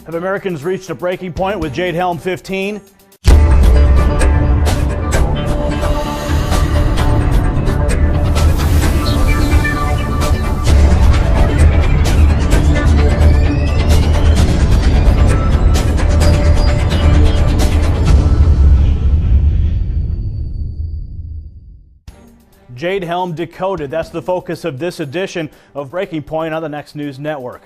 Have Americans reached a breaking point with Jade Helm 15? Jade Helm decoded. That's the focus of this edition of Breaking Point on the Next News Network.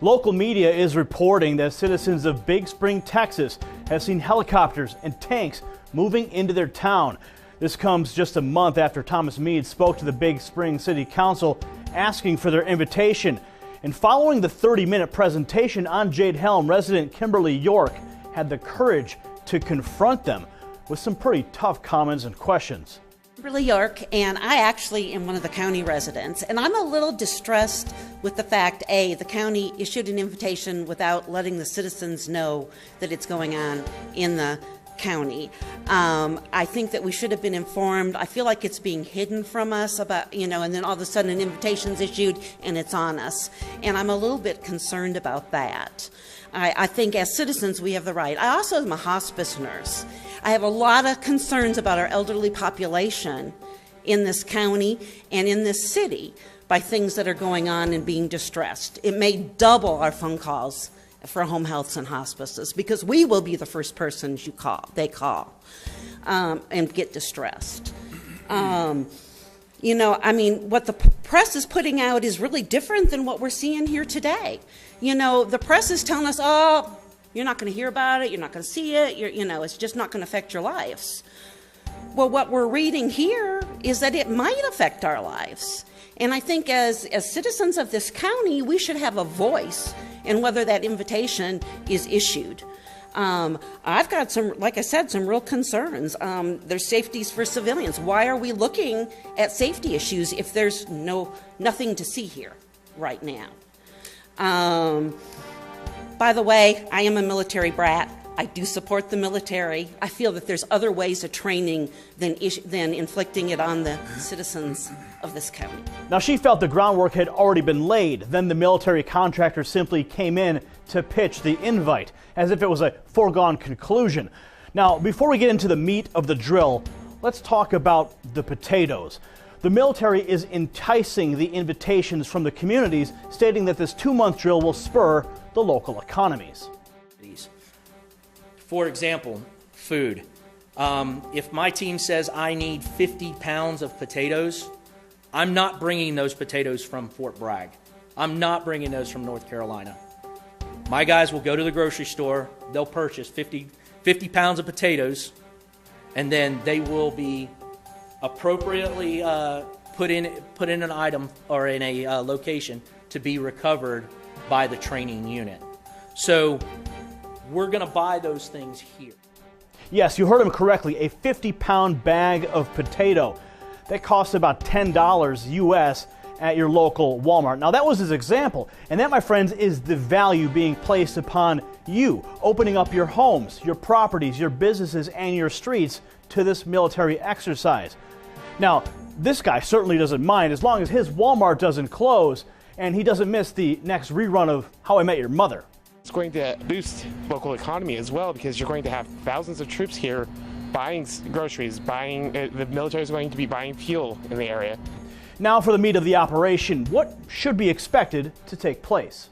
Local media is reporting that citizens of Big Spring, Texas have seen helicopters and tanks moving into their town. This comes just a month after Thomas Meade spoke to the Big Spring City Council asking for their invitation. And following the 30-minute presentation on Jade Helm, resident Kimberly York had the courage to confront them with some pretty tough comments and questions. Kimberly York, and I actually am one of the county residents, and I'm a little distressed with the fact, A, the county issued an invitation without letting the citizens know that it's going on in the county. I think that we should have been informed. I feel like it's being hidden from us about, and then all of a sudden an invitation's issued and it's on us. And I'm a little bit concerned about that. I think as citizens we have the right. I also am a hospice nurse. I have a lot of concerns about our elderly population in this county and in this city by things that are going on and being distressed. It may double our phone calls for home healths and hospices because we will be the first persons they call and get distressed. What the press is putting out is really different than what we're seeing here today. The press is telling us, oh, you're not going to hear about it, you're not going to see it, it's just not going to affect your lives. Well, what we're reading here is that it might affect our lives. And I think as citizens of this county, we should have a voice in whether that invitation is issued. I've got some, like I said, some real concerns. There's safeties for civilians. Why are we looking at safety issues if there's nothing to see here right now? By the way, I am a military brat. I do support the military. I feel that there's other ways of training than inflicting it on the citizens of this county. Now, she felt the groundwork had already been laid. Then the military contractor simply came in to pitch the invite, as if it was a foregone conclusion. Now, before we get into the meat of the drill, let's talk about the potatoes. The military is enticing the invitations from the communities, stating that this 2-month drill will spur the local economies. For example, food. If my team says I need 50 pounds of potatoes, I'm not bringing those potatoes from Fort Bragg. I'm not bringing those from North Carolina. My guys will go to the grocery store, they'll purchase 50 pounds of potatoes, and then they will be appropriately put in an item or in a location to be recovered by the training unit. So we're going to buy those things here. Yes, you heard him correctly. A 50-pound bag of potato. That costs about $10 US at your local Walmart. Now, that was his example. And that, my friends, is the value being placed upon you, opening up your homes, your properties, your businesses, and your streets to this military exercise. Now, this guy certainly doesn't mind as long as his Walmart doesn't close and he doesn't miss the next rerun of How I Met Your Mother. It's going to boost local economy as well because you're going to have thousands of troops here buying groceries, the military is going to be buying fuel in the area. Now for the meat of the operation, what should be expected to take place?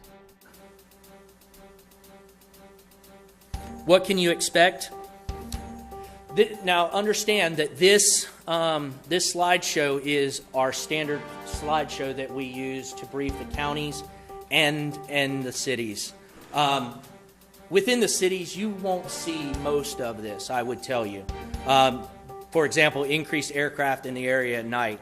What can you expect? Now understand that this slideshow is our standard slideshow that we use to brief the counties and the cities. Within the cities, you won't see most of this, I would tell you. For example, increased aircraft in the area at night.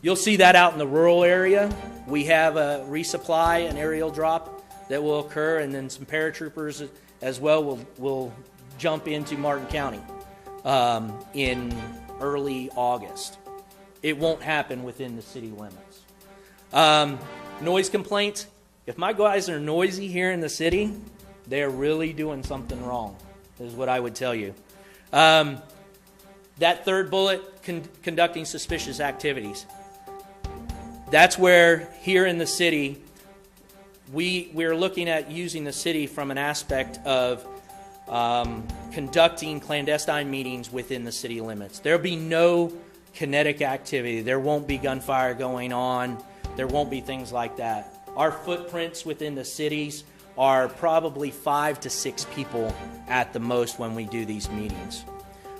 You'll see that out in the rural area. We have a resupply, an aerial drop that will occur, and then some paratroopers as well will jump into Martin County in early August. It won't happen within the city limits. Noise complaints. If my guys are noisy here in the city, they're really doing something wrong, is what I would tell you. That third bullet, conducting suspicious activities. That's where, here in the city, we're looking at using the city from an aspect of conducting clandestine meetings within the city limits. There'll be no kinetic activity. There won't be gunfire going on. There won't be things like that. Our footprints within the cities are probably 5 to 6 people at the most when we do these meetings.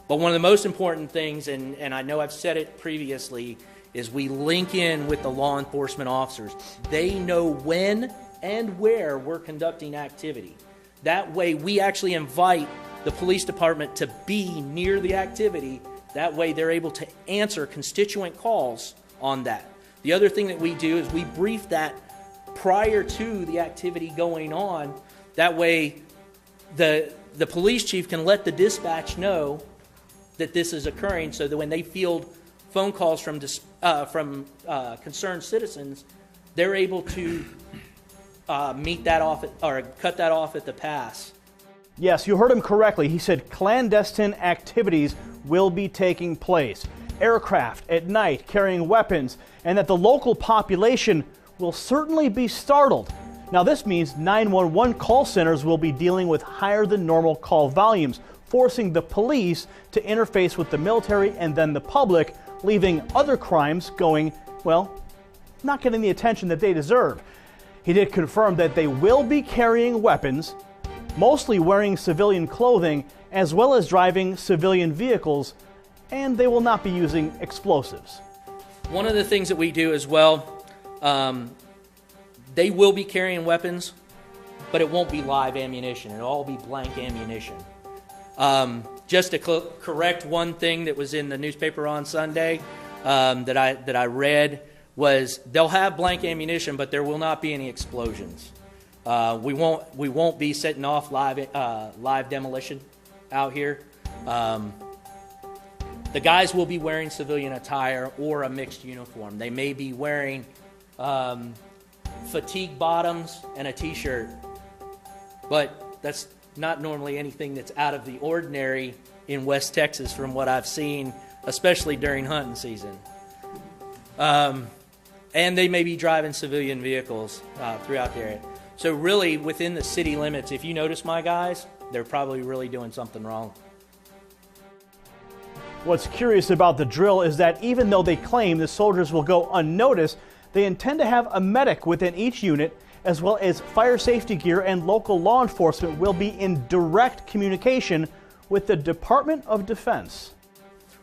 But one of the most important things, and I know I've said it previously, is we link in with the law enforcement officers. They know when and where we're conducting activity. That way we actually invite the police department to be near the activity. That way they're able to answer constituent calls on that. The other thing that we do is we brief that prior to the activity going on. That way the police chief can let the dispatch know that this is occurring, so that when they field phone calls from concerned citizens, they're able to meet that off or cut that off at the pass. Yes, you heard him correctly. He said clandestine activities will be taking place. Aircraft at night carrying weapons, and that the local population will certainly be startled. Now this means 911 call centers will be dealing with higher than normal call volumes, forcing the police to interface with the military and then the public, leaving other crimes going, well, not getting the attention that they deserve. He did confirm that they will be carrying weapons, mostly wearing civilian clothing, as well as driving civilian vehicles, and they will not be using explosives. One of the things that we do as well, they will be carrying weapons, but it won't be live ammunition. It'll all be blank ammunition. Just to correct one thing that was in the newspaper on Sunday that I read was they'll have blank ammunition, but there will not be any explosions. We won't be setting off live demolition out here. The guys will be wearing civilian attire or a mixed uniform. They may be wearing fatigue bottoms and a t-shirt, but that's not normally anything that's out of the ordinary in West Texas from what I've seen, especially during hunting season. And they may be driving civilian vehicles throughout the area. So really, within the city limits, if you notice my guys, they're probably really doing something wrong. What's curious about the drill is that even though they claim the soldiers will go unnoticed, they intend to have a medic within each unit, as well as fire safety gear, and local law enforcement will be in direct communication with the Department of Defense.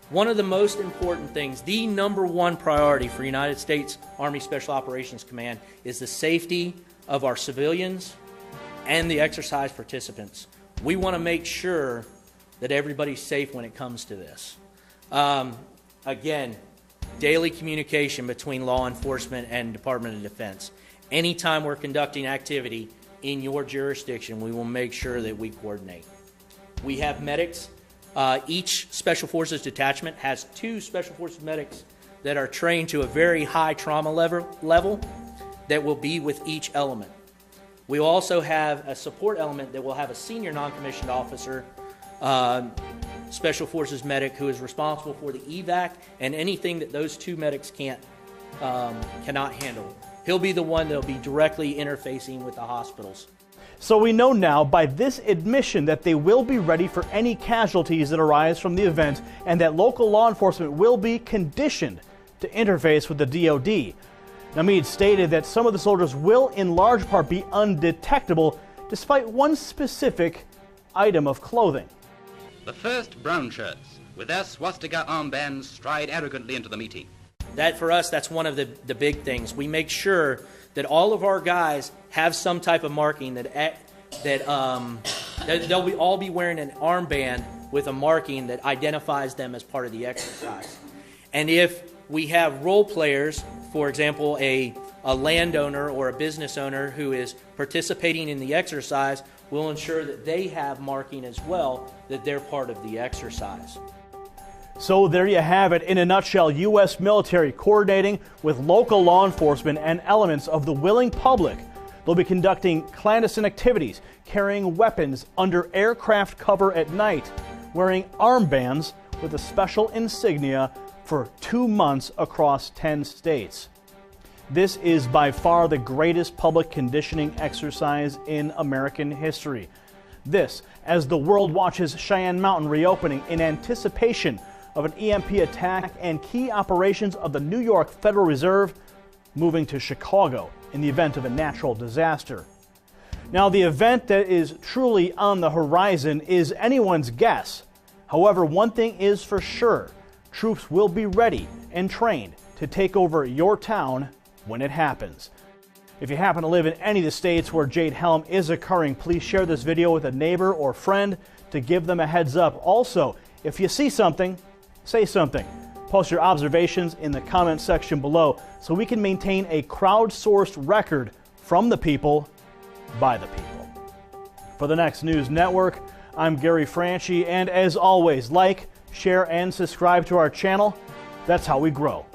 One of the most important things, the #1 priority for United States Army Special Operations Command, is the safety of our civilians and the exercise participants. We want to make sure that everybody's safe when it comes to this. Again, daily communication between law enforcement and Department of Defense. Anytime we're conducting activity in your jurisdiction, we will make sure that we coordinate. We have medics. Each Special Forces detachment has 2 Special Forces medics that are trained to a very high trauma level that will be with each element. We also have a support element that will have a senior non-commissioned officer, Special Forces medic, who is responsible for the evac and anything that those 2 medics cannot handle. He'll be the one that will be directly interfacing with the hospitals. So we know now by this admission that they will be ready for any casualties that arise from the event, and that local law enforcement will be conditioned to interface with the DoD. Namid stated that some of the soldiers will in large part be undetectable, despite one specific item of clothing. The first brown shirts with their swastika armbands stride arrogantly into the meeting. That, for us, that's one of the big things. We make sure that all of our guys have some type of marking that they'll all be wearing an armband with a marking that identifies them as part of the exercise. And if we have role players, for example, a landowner or a business owner who is participating in the exercise, we'll ensure that they have marking as well, that they're part of the exercise. So there you have it. In a nutshell, U.S. military coordinating with local law enforcement and elements of the willing public. They'll be conducting clandestine activities, carrying weapons under aircraft cover at night, wearing armbands with a special insignia for 2 months across 10 states. This is by far the greatest public conditioning exercise in American history. This, as the world watches Cheyenne Mountain reopening in anticipation of an EMP attack and key operations of the New York Federal Reserve moving to Chicago in the event of a natural disaster. Now, the event that is truly on the horizon is anyone's guess. However, one thing is for sure, troops will be ready and trained to take over your town when it happens. If you happen to live in any of the states where Jade Helm is occurring, please share this video with a neighbor or friend to give them a heads up. Also, if you see something, say something. Post your observations in the comment section below so we can maintain a crowdsourced record from the people, by the people. For the Next News Network, I'm Gary Franchi, and as always, like, share, and subscribe to our channel. That's how we grow.